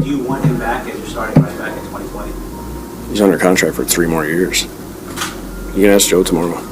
Do you want him back as your starting running back in 2020? He's under contract for 3 more years. You can ask Joe tomorrow.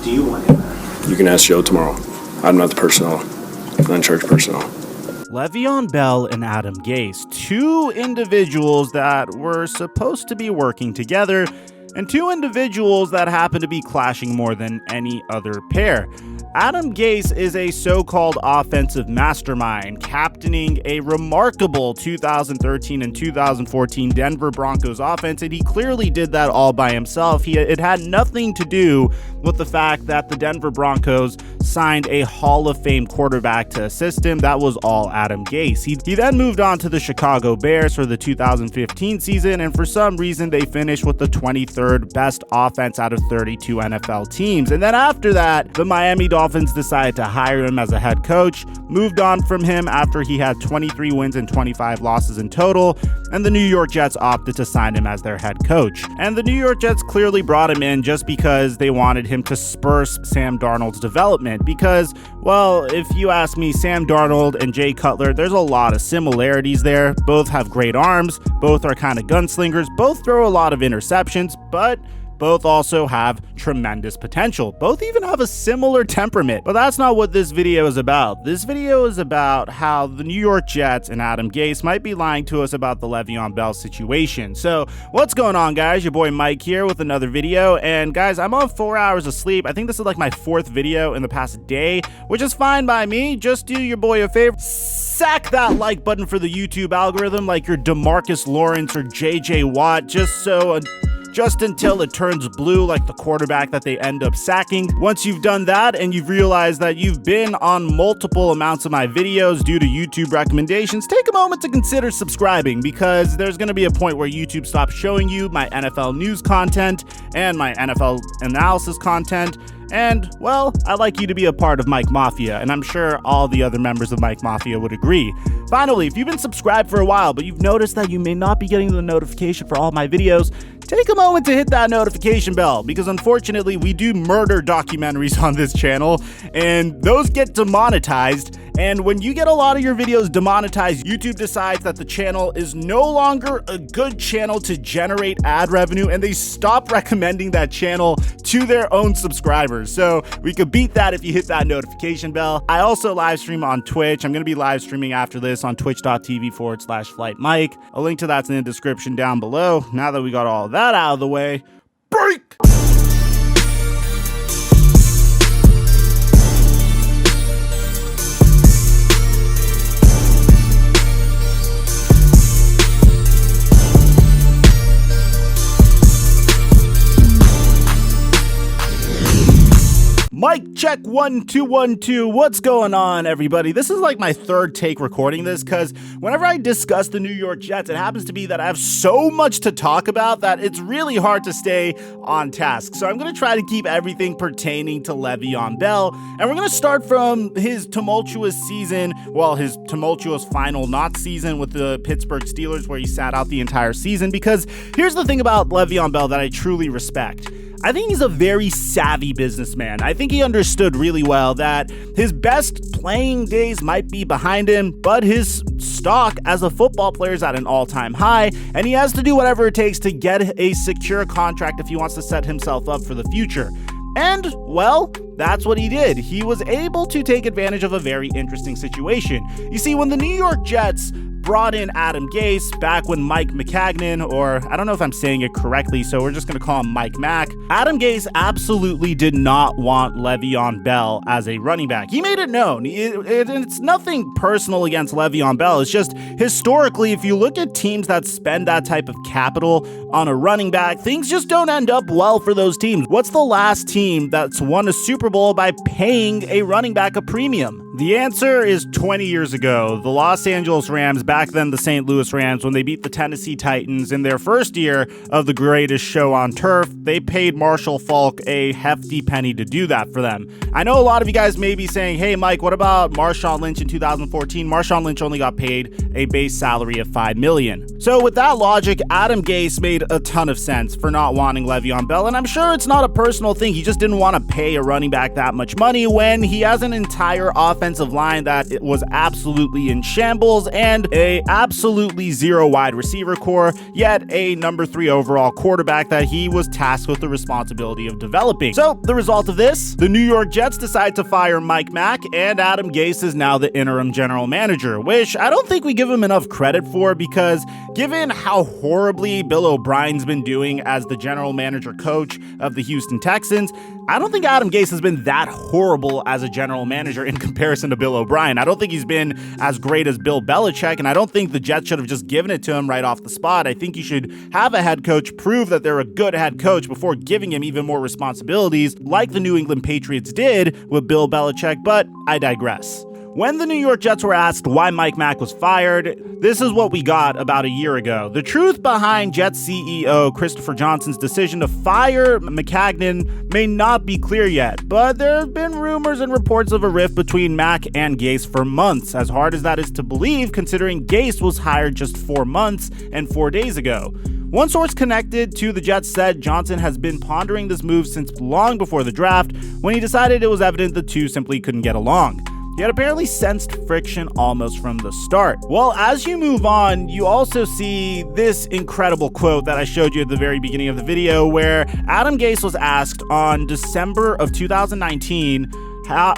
Do you want him back? You can ask Joe tomorrow. I'm not the personnel. I'm not in charge of personnel. Le'Veon Bell and Adam Gase, two individuals that were supposed to be working together, and two individuals that happen to be clashing more than any other pair. Adam Gase is a so-called offensive mastermind, captaining a remarkable 2013 and 2014 Denver Broncos offense, and he clearly did that all by himself. It had nothing to do with the fact that the Denver Broncos signed a Hall of Fame quarterback to assist him. That was all Adam Gase. He then moved on to the Chicago Bears for the 2015 season, and for some reason they finished with the 23rd best offense out of 32 NFL teams. And then after that, the Miami Dolphins decided to hire him as a head coach, moved on from him after he had 23 wins and 25 losses in total, and the New York Jets opted to sign him as their head coach. And the New York Jets clearly brought him in just because they wanted him to spur Sam Darnold's development, because, well, if you ask me, Sam Darnold and Jay Cutler, there's a lot of similarities there. Both have great arms, both are kind of gunslingers, both throw a lot of interceptions, but both also have tremendous potential. Both even have a similar temperament, but that's not what this video is about. This video is about how the New York Jets and Adam Gase might be lying to us about the Le'Veon Bell situation. So what's going on, guys? Your boy Mike here with another video, and guys, I'm on 4 hours of sleep. I think this is like my 4th video in the past day, which is fine by me. Just do your boy a favor. Sack that like button for the YouTube algorithm like you're DeMarcus Lawrence or JJ Watt, just until it turns blue like the quarterback that they end up sacking. Once you've done that and you've realized that you've been on multiple amounts of my videos due to YouTube recommendations, take a moment to consider subscribing, because there's going to be a point where YouTube stops showing you my NFL news content and my NFL analysis content. And, well, I'd like you to be a part of Mike Mafia, and I'm sure all the other members of Mike Mafia would agree. Finally, if you've been subscribed for a while, but you've noticed that you may not be getting the notification for all my videos, take a moment to hit that notification bell, because unfortunately we do murder documentaries on this channel, and those get demonetized. And when you get a lot of your videos demonetized, YouTube decides that the channel is no longer a good channel to generate ad revenue, and they stop recommending that channel to their own subscribers. So we could beat that if you hit that notification bell. I also live stream on Twitch. I'm going to be live streaming after this on twitch.tv/FlightMike. A link to that's in the description down below. Now that we got all that out of the way, break! Mic check 1 2 1 2. What's going on, everybody? This is like my 3rd take recording this, because whenever I discuss the New York Jets, it happens to be that I have so much to talk about that it's really hard to stay on task. So I'm going to try to keep everything pertaining to Le'Veon Bell, and we're going to start from his tumultuous season, well, his tumultuous final not season with the Pittsburgh Steelers, where he sat out the entire season, because here's the thing about Le'Veon Bell that I truly respect. I think he's a very savvy businessman. I think he understood really well that his best playing days might be behind him, but his stock as a football player is at an all-time high, and he has to do whatever it takes to get a secure contract if he wants to set himself up for the future. And, well, that's what he did. He was able to take advantage of a very interesting situation. You see, when the New York Jets brought in Adam Gase back when Mike McCagnon, or I don't know if I'm saying it correctly, so we're just going to call him Mike Mack. Adam Gase absolutely did not want Le'Veon Bell as a running back. He made it known. It's nothing personal against Le'Veon Bell. It's just historically, if you look at teams that spend that type of capital on a running back, things just don't end up well for those teams. What's the last team that's won a Super Bowl by paying a running back a premium? The answer is 20 years ago. The Los Angeles Rams, back then the St. Louis Rams, when they beat the Tennessee Titans in their first year of the greatest show on turf, they paid Marshall Faulk a hefty penny to do that for them. I know a lot of you guys may be saying, hey Mike, what about Marshawn Lynch in 2014? Marshawn Lynch only got paid a base salary of $5 million. So with that logic, Adam Gase made a ton of sense for not wanting Le'Veon Bell, and I'm sure it's not a personal thing. He just didn't want to pay a running back that much money when he has an entire offensive line that was absolutely in shambles and a a absolutely zero wide receiver core, yet a number 3 overall quarterback that he was tasked with the responsibility of developing. So the result of this, the New York Jets decide to fire Mack, and Adam Gase is now the interim general manager, which I don't think we give him enough credit for, because given how horribly Bill O'Brien's been doing as the general manager coach of the Houston Texans, I don't think Adam Gase has been that horrible as a general manager in comparison to Bill O'Brien. I don't think he's been as great as Bill Belichick, and I don't think the Jets should have just given it to him right off the spot. I think you should have a head coach prove that they're a good head coach before giving him even more responsibilities, like the New England Patriots did with Bill Belichick, but I digress. When the New York Jets were asked why Mack was fired, this is what we got about a year ago. The truth behind Jets CEO Christopher Johnson's decision to fire Maccagnan may not be clear yet, but there have been rumors and reports of a rift between Mack and Gase for months, as hard as that is to believe considering Gase was hired just 4 months and 4 days ago. One source connected to the Jets said Johnson has been pondering this move since long before the draft, when he decided it was evident the two simply couldn't get along. He had apparently sensed friction almost from the start. Well, as you move on, you also see this incredible quote that I showed you at the very beginning of the video, where Adam Gase was asked on December of 2019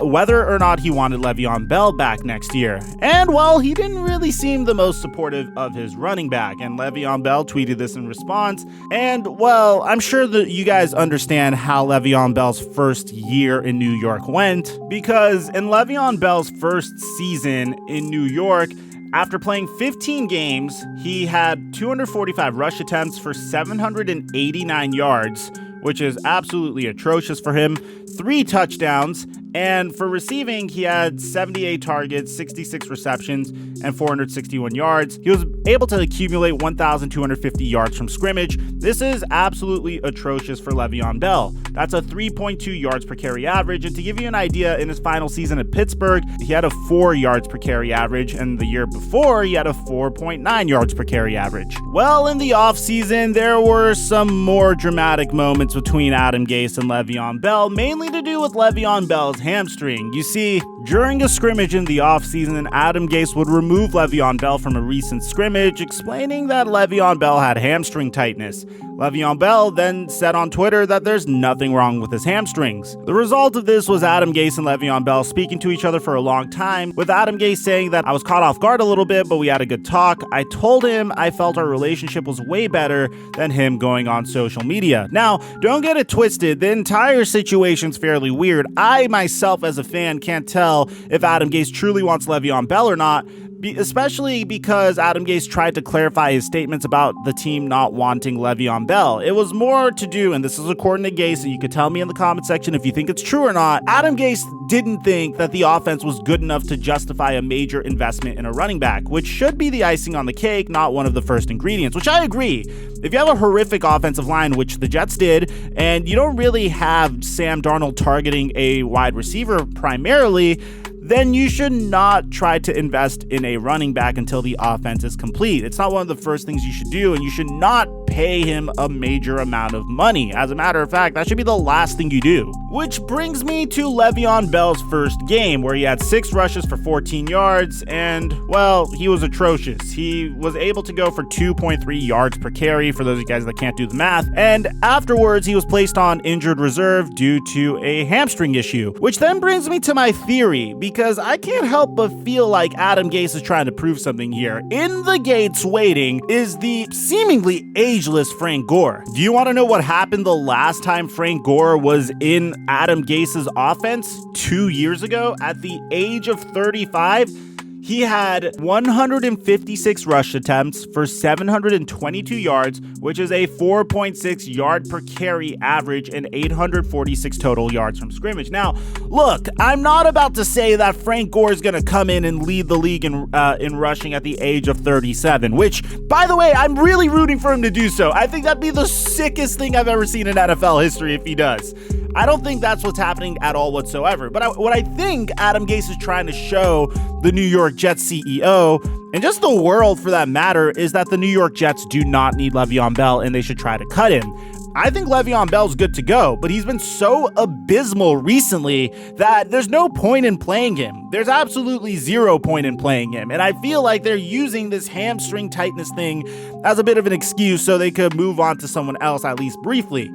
whether or not he wanted Le'Veon Bell back next year. And, well, he didn't really seem the most supportive of his running back, and Le'Veon Bell tweeted this in response. And, well, I'm sure that you guys understand how Le'Veon Bell's first year in New York went, because in Le'Veon Bell's first season in New York, after playing 15 games, he had 245 rush attempts for 789 yards, which is absolutely atrocious for him, 3 touchdowns, and for receiving, he had 78 targets, 66 receptions, and 461 yards. He was able to accumulate 1,250 yards from scrimmage. This is absolutely atrocious for Le'Veon Bell. That's a 3.2 yards per carry average, and to give you an idea, in his final season at Pittsburgh, he had a 4 yards per carry average, and the year before, he had a 4.9 yards per carry average. Well, in the offseason, there were some more dramatic moments between Adam Gase and Le'Veon Bell, mainly to do with Le'Veon Bell's hamstring. You see, during a scrimmage in the offseason, Adam Gase would remove Le'Veon Bell from a recent scrimmage, explaining that Le'Veon Bell had hamstring tightness. Le'Veon Bell then said on Twitter that there's nothing wrong with his hamstrings. The result of this was Adam Gase and Le'Veon Bell speaking to each other for a long time, with Adam Gase saying that I was caught off guard a little bit, but we had a good talk. I told him I felt our relationship was way better than him going on social media. Now, don't get it twisted, the entire situation's fairly weird. I myself as a fan can't tell if Adam Gase truly wants Le'Veon Bell or not, especially because Adam Gase tried to clarify his statements about the team not wanting Le'Veon Bell. It was more to do, and this is according to Gase, and you could tell me in the comment section if you think it's true or not, Adam Gase didn't think that the offense was good enough to justify a major investment in a running back, which should be the icing on the cake, not one of the first ingredients, which I agree. If you have a horrific offensive line, which the Jets did, and you don't really have Sam Darnold targeting a wide receiver primarily, then you should not try to invest in a running back until the offense is complete. It's not one of the first things you should do, and you should not pay him a major amount of money. As a matter of fact, that should be the last thing you do. Which brings me to Le'Veon Bell's first game, where he had 6 rushes for 14 yards, and, well, he was atrocious. He was able to go for 2.3 yards per carry, for those of you guys that can't do the math, and afterwards he was placed on injured reserve due to a hamstring issue. Which then brings me to my theory, because I can't help but feel like Adam Gase is trying to prove something here. In the gates waiting is the seemingly ageless Frank Gore. Do you want to know what happened the last time Frank Gore was in Adam Gase's offense 2 years ago? At the age of 35, he had 156 rush attempts for 722 yards, which is a 4.6 yard per carry average and 846 total yards from scrimmage. Now, look, I'm not about to say that Frank Gore is going to come in and lead the league in rushing at the age of 37, which, by the way, I'm really rooting for him to do so. I think that'd be the sickest thing I've ever seen in NFL history if he does. I don't think that's what's happening at all whatsoever. But what I think Adam Gase is trying to show the New York Jets CEO, and just the world for that matter, is that the New York Jets do not need Le'Veon Bell and they should try to cut him. I think Le'Veon Bell's good to go, but he's been so abysmal recently that there's no point in playing him. There's absolutely zero point in playing him, and I feel like they're using this hamstring tightness thing as a bit of an excuse so they could move on to someone else, at least briefly.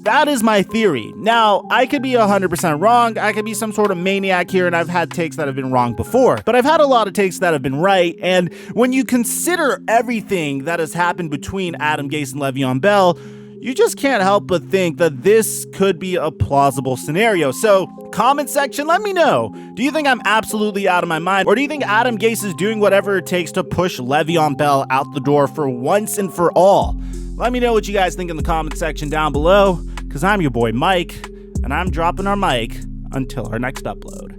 That is my theory. Now, I could be 100% wrong. I could be some sort of maniac here, and I've had takes that have been wrong before. But I've had a lot of takes that have been right, and when you consider everything that has happened between Adam Gase and Le'Veon Bell, you just can't help but think that this could be a plausible scenario. So, comment section, let me know. Do you think I'm absolutely out of my mind? Or do you think Adam Gase is doing whatever it takes to push Le'Veon Bell out the door for once and for all? Let me know what you guys think in the comment section down below, because I'm your boy Mike, and I'm dropping our mic until our next upload.